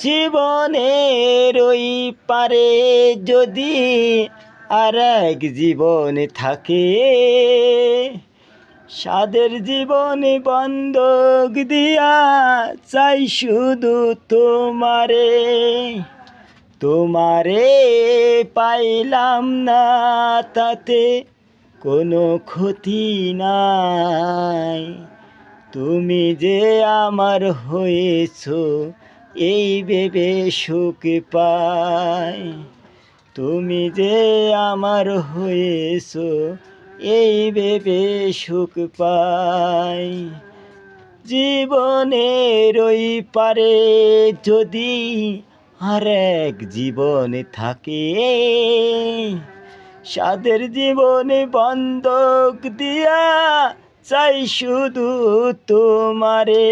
জীবনের ওই পারে যদি আর এক জীবন থাকে, সাদের জীবনে বন্ধক দিয়া চাই শুধু তোমারে। তোমারে পাইলাম না তাতে কোনো ক্ষতি নাই, তুমি যে আমার হয়েছো এই ভেবে সুখ পাই। তুমি যে আমার হয়েছো এই ভেবে সুখ পাই। জীবনের ওই পারে যদি আর এক জীবন থাকে, সাদের জীবনে বন্ধক দিয়া চাই শুধু তোমারে।